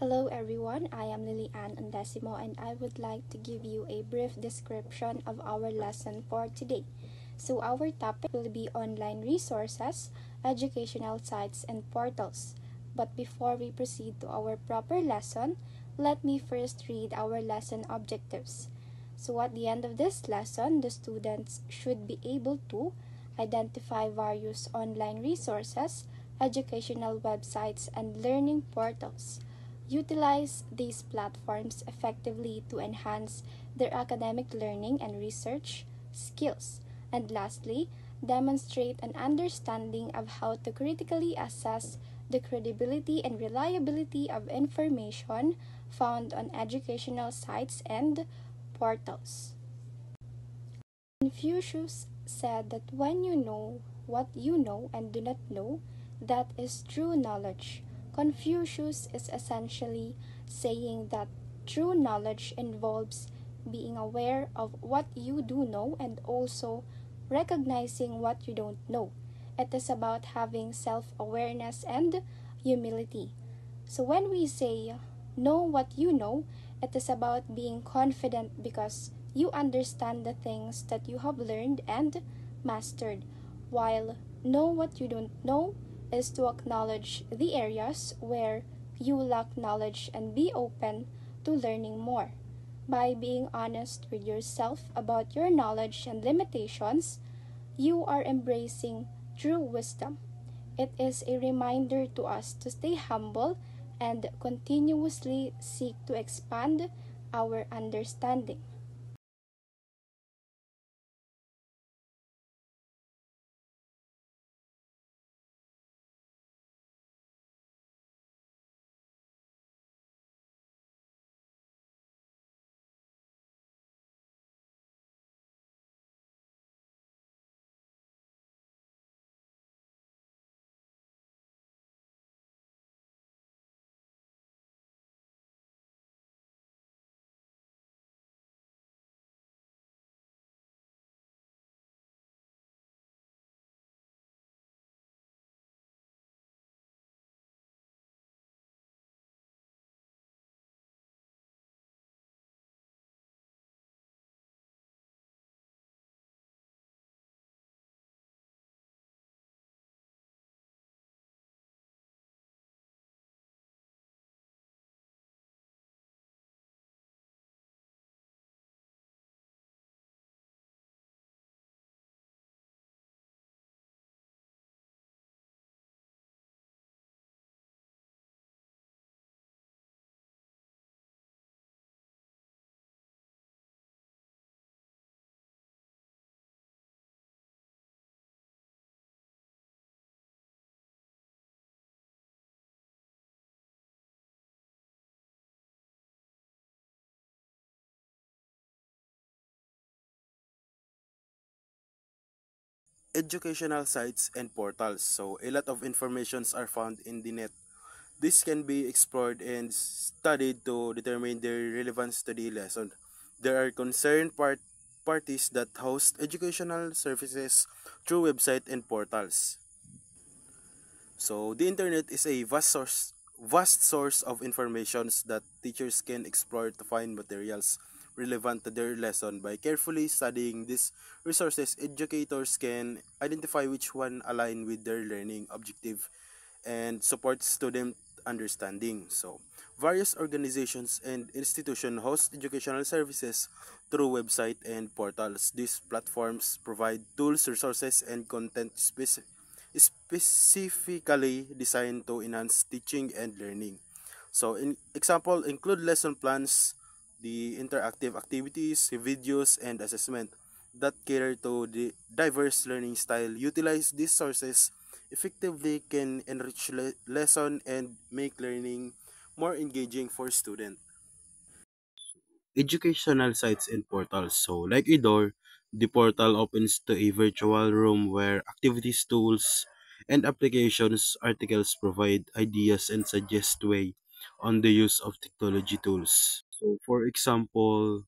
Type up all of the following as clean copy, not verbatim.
Hello everyone, I am Lilian Undecimo and I would like to give you a brief description of our lesson for today. So our topic will be online resources, educational sites, and portals. But before we proceed to our proper lesson, let me first read our lesson objectives. So at the end of this lesson, the students should be able to identify various online resources, educational websites, and learning portals. Utilize these platforms effectively to enhance their academic learning and research skills. And lastly, demonstrate an understanding of how to critically assess the credibility and reliability of information found on educational sites and portals. Confucius said that when you know what you know and do not know, that is true knowledge. Confucius is essentially saying that true knowledge involves being aware of what you do know and also recognizing what you don't know. It is about having self awareness and humility. So when we say know what you know, it is about being confident because you understand the things that you have learned and mastered, while know what you don't know is to acknowledge the areas where you lack knowledge and be open to learning more. By being honest with yourself about your knowledge and limitations, you are embracing true wisdom. It is a reminder to us to stay humble and continuously seek to expand our understanding. Educational sites and portals. So a lot of informations are found in the net. This can be explored and studied to determine their relevance to the lesson. There are concerned parties that host educational services through website and portals. So the internet is a vast source of informations that teachers can explore to find materials relevant to their lesson. By carefully studying these resources, educators can identify which one align with their learning objective and support student understanding. So various organizations and institutions host educational services through website and portals. These platforms provide tools, resources, and content specifically designed to enhance teaching and learning. So, in example, include lesson plans, the interactive activities, videos, and assessment that cater to the diverse learning style. Utilize these sources effectively can enrich lesson and make learning more engaging for students. Educational sites and portals. So, like Idor, the portal opens to a virtual room where activities, tools, and applications articles provide ideas and suggest way on the use of technology tools. So, for example,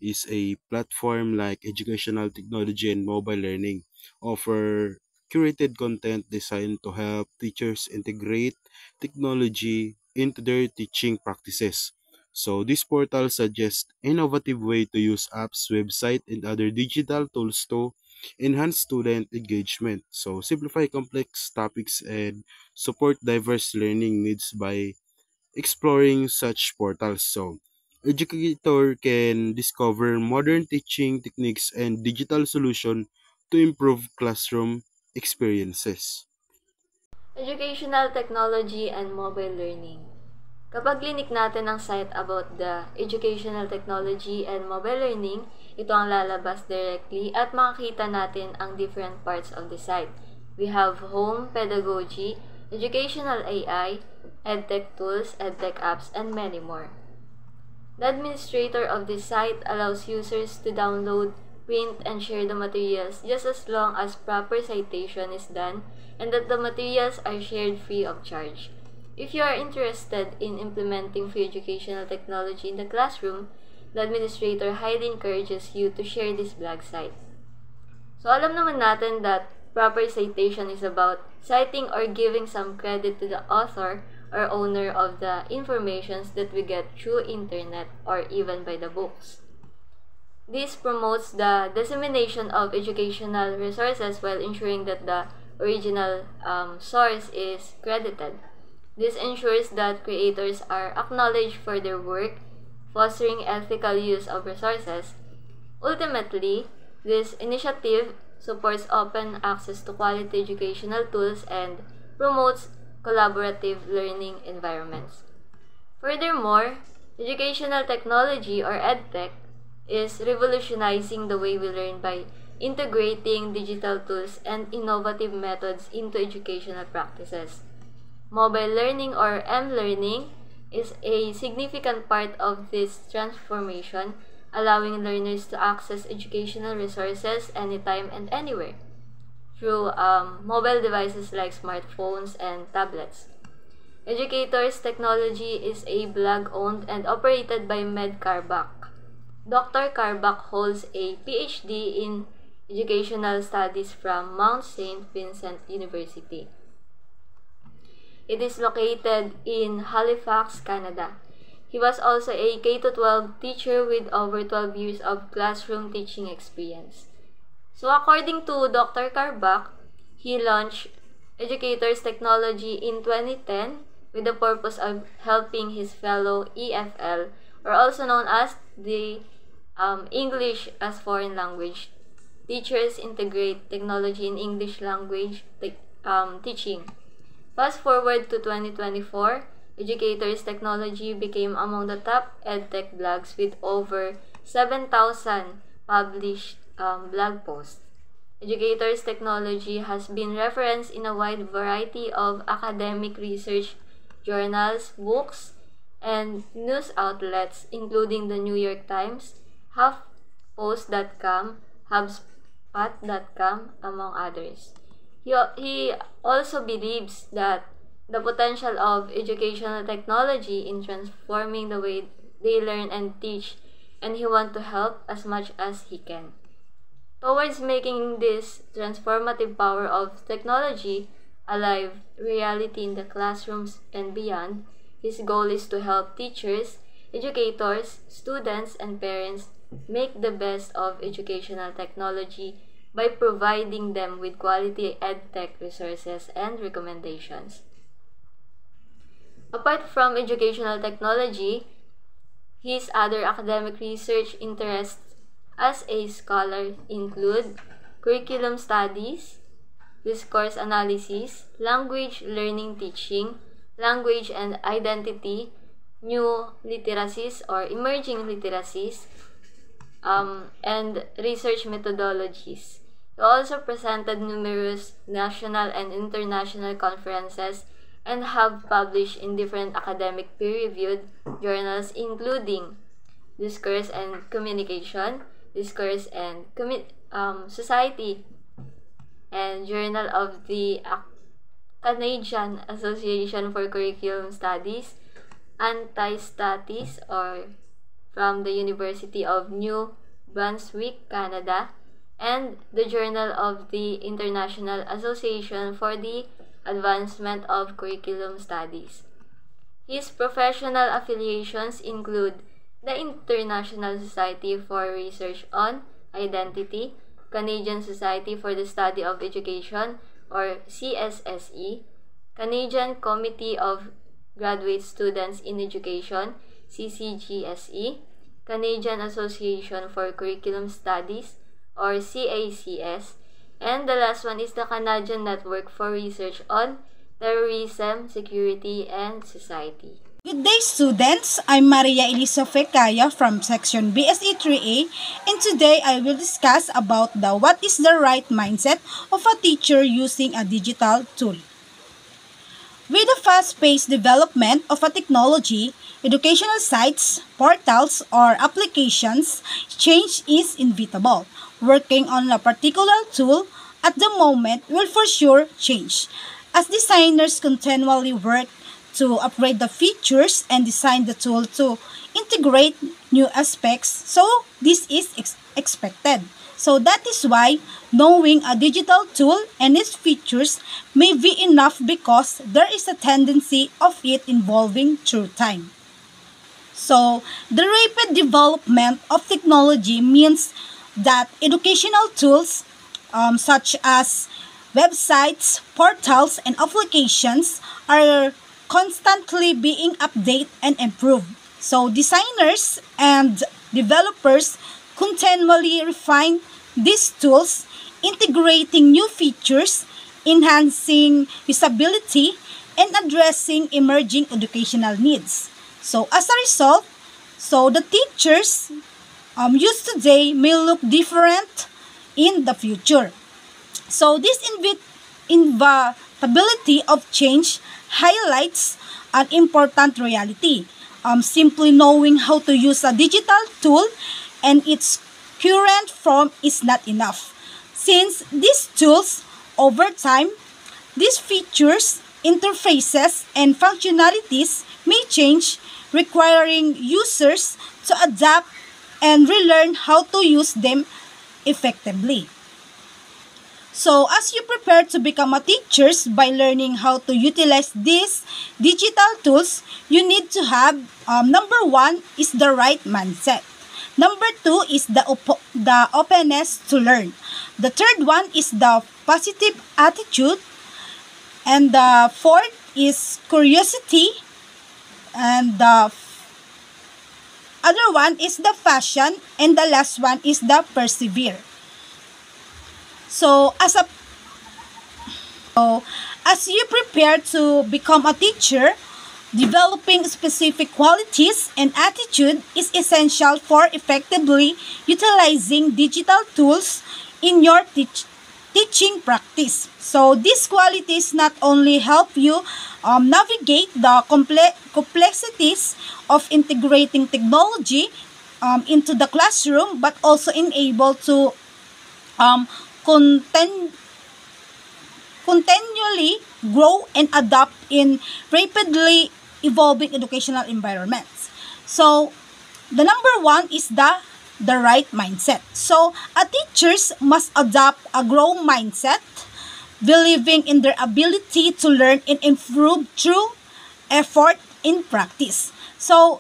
is a platform like educational technology and mobile learning offer curated content designed to help teachers integrate technology into their teaching practices. So this portal suggests innovative way to use apps, website, and other digital tools to enhance student engagement. So simplify complex topics and support diverse learning needs by exploring such portals. So educator can discover modern teaching techniques and digital solution to improve classroom experiences. Educational technology and mobile learning. Kapag linik natin ang site about the educational technology and mobile learning, ito ang lalabas directly at makikita natin ang different parts of the site. We have home, pedagogy, educational AI, edtech tools, edtech apps, and many more. The administrator of this site allows users to download, print, and share the materials just as long as proper citation is done and that the materials are shared free of charge. If you are interested in implementing free educational technology in the classroom, the administrator highly encourages you to share this blog site. So alam naman natin that proper citation is about citing or giving some credit to the author or owner of the informations that we get through internet or even by the books. This promotes the dissemination of educational resources while ensuring that the original source is credited. This ensures that creators are acknowledged for their work, fostering ethical use of resources. Ultimately, this initiative supports open access to quality educational tools and promotes collaborative learning environments. Furthermore, educational technology or EdTech is revolutionizing the way we learn by integrating digital tools and innovative methods into educational practices. Mobile learning or M-learning is a significant part of this transformation, allowing learners to access educational resources anytime and anywhere through mobile devices like smartphones and tablets. Educators Technology is a blog owned and operated by Med Carbach. Dr. Carbach holds a PhD in Educational Studies from Mount St. Vincent University. It is located in Halifax, Canada. He was also a K-12 teacher with over 12 years of classroom teaching experience. So according to Dr. Carbach, he launched Educators Technology in 2010 with the purpose of helping his fellow EFL, or also known as the English as Foreign Language teachers, integrate technology in English language teaching. Fast forward to 2024, Educators Technology became among the top edtech blogs with over 7,000 published blog posts. Educators Technology has been referenced in a wide variety of academic research journals, books, and news outlets, including the New York Times, HuffPost.com, HubSpot.com, among others. He also believes that the potential of educational technology in transforming the way they learn and teach, and he wants to help as much as he can. Towards making this transformative power of technology a live reality in the classrooms and beyond, his goal is to help teachers, educators, students, and parents make the best of educational technology by providing them with quality edtech resources and recommendations. Apart from educational technology, his other academic research interests as a scholar include curriculum studies, discourse analysis, language learning teaching, language and identity, new literacies or emerging literacies, and research methodologies. He also presented numerous national and international conferences and have published in different academic peer-reviewed journals including Discourse and Communication, Discourse and Society, and Journal of the Canadian Association for Curriculum Studies, Anti-Statis, or from the University of New Brunswick, Canada, and the Journal of the International Association for the Advancement of Curriculum Studies. His professional affiliations include the International Society for Research on Identity, Canadian Society for the Study of Education or CSSE, Canadian Committee of Graduate Students in Education, CCGSE, Canadian Association for Curriculum Studies or CACS, and the last one is the Canadian Network for Research on Terrorism, Security, and Society. Good day, students. I'm Maria Elisa Fekaya from Section BSE 3A, and today I will discuss about what is the right mindset of a teacher using a digital tool. With the fast-paced development of a technology, educational sites, portals, or applications, change is inevitable. Working on a particular tool at the moment will for sure change, as designers continually work to upgrade the features and design the tool to integrate new aspects, so this is expected. So that is why knowing a digital tool and its features may be enough because there is a tendency of it evolving through time. So the rapid development of technology means that educational tools such as websites, portals, and applications are constantly being updated and improved. So designers and developers continually refine these tools, integrating new features, enhancing usability, and addressing emerging educational needs. So as a result, the teachers used today may look different in the future. So this inevitability of change highlights an important reality. Simply knowing how to use a digital tool and its current form is not enough. Since these tools, over time, these features, interfaces, and functionalities may change, requiring users to adapt and relearn how to use them effectively. So, as you prepare to become a teacher by learning how to utilize these digital tools, you need to have, number one is the right mindset. Number two is the openness to learn. The third one is the positive attitude. And the fourth is curiosity. And the other one is the passion. And the last one is the persevere. So, as you prepare to become a teacher, developing specific qualities and attitude is essential for effectively utilizing digital tools in your teaching practice. So, these qualities not only help you navigate the complexities of integrating technology into the classroom, but also enable to continually grow and adapt in rapidly evolving educational environments. So, the number one is the right mindset. So, teachers must adopt a growth mindset, believing in their ability to learn and improve through effort in practice. So,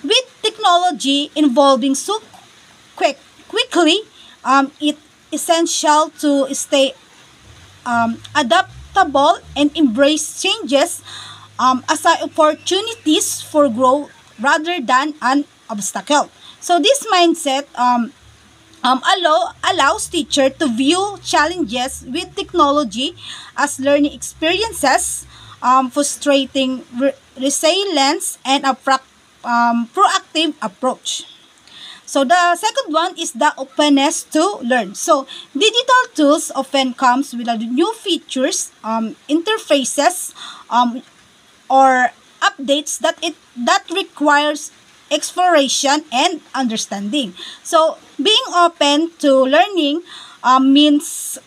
with technology evolving so quickly, it essential to stay adaptable and embrace changes as opportunities for growth rather than an obstacle. So this mindset allows teacher to view challenges with technology as learning experiences, fostering resilience and a proactive approach. So the second one is the openness to learn. So digital tools often comes with new features, interfaces, or updates that requires exploration and understanding. So being open to learning means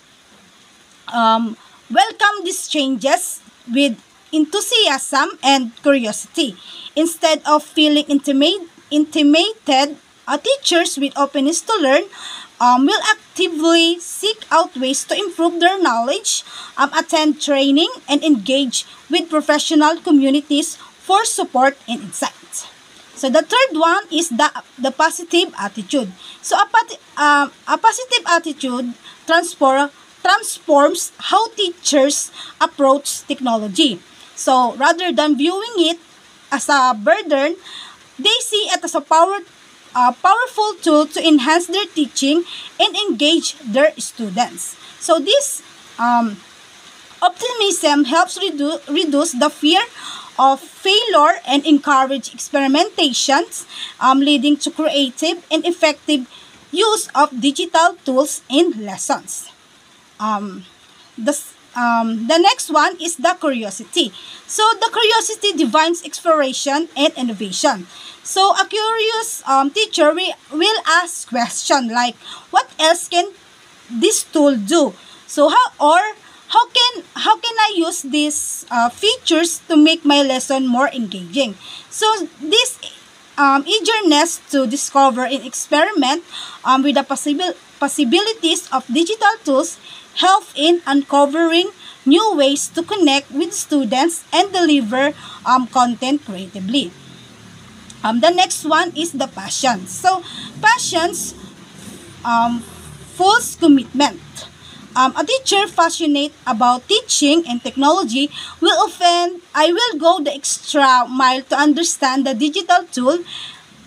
welcome these changes with enthusiasm and curiosity instead of feeling intimidated. Teachers with openness to learn will actively seek out ways to improve their knowledge, attend training, and engage with professional communities for support and insights. So the third one is the positive attitude. So a positive attitude transforms how teachers approach technology. So rather than viewing it as a burden, they see it as a powerful tool to enhance their teaching and engage their students. So this optimism helps reduce the fear of failure and encourage experimentations, leading to creative and effective use of digital tools in lessons. Um, the next one is the curiosity. So the curiosity defines exploration and innovation. So a curious teacher will ask questions like, what else can this tool do? So how can I use these features to make my lesson more engaging? So this eagerness to discover and experiment with the possibilities of digital tools help in uncovering new ways to connect with students and deliver content creatively. The next one is the passion. So passions full commitment. A teacher passionate about teaching and technology I will go the extra mile to understand the digital tool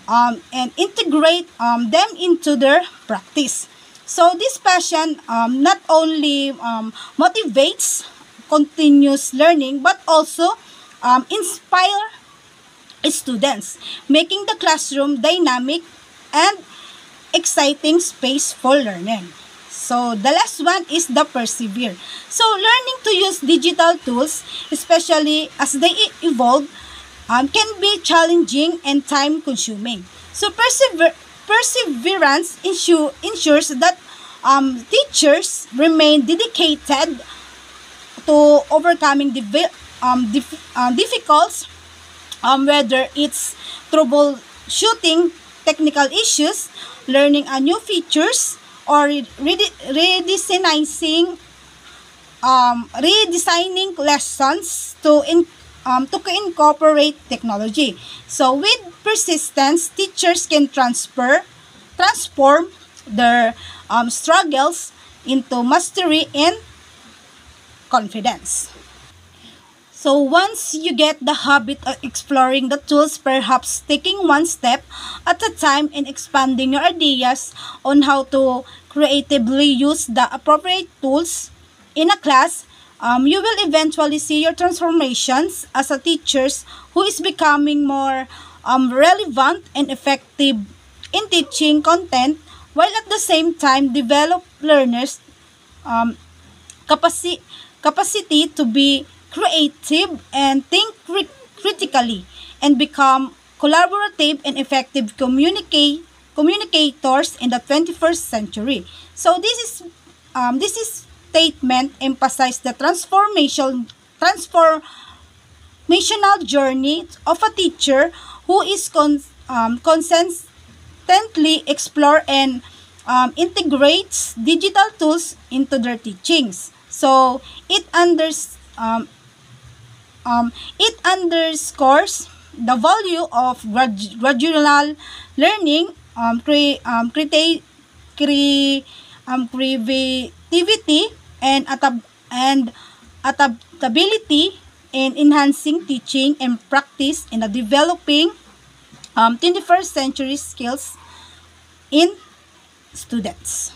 and integrate them into their practice. So this passion not only motivates continuous learning but also inspire students, making the classroom dynamic and exciting space for learning. So the last one is the persevere. So learning to use digital tools, especially as they evolve, can be challenging and time consuming. So perseverance ensures that teachers remain dedicated to overcoming difficulties, whether it's troubleshooting technical issues, learning a new features, or redesigning lessons to incorporate technology. So with persistence, teachers can transform their struggles into mastery and confidence. So once you get the habit of exploring the tools, perhaps taking one step at a time and expanding your ideas on how to creatively use the appropriate tools in a class, you will eventually see your transformations as a teacher who is becoming more relevant and effective in teaching content, while at the same time develop learners capacity to be creative and think critically and become collaborative and effective communicators in the 21st century. So this is statement emphasize the transformational journey of a teacher who is consistently explore and integrates digital tools into their teachings. So it underscores the value of gradual learning, creativity, and adaptability in enhancing teaching and practice in a developing 21st century skills in students.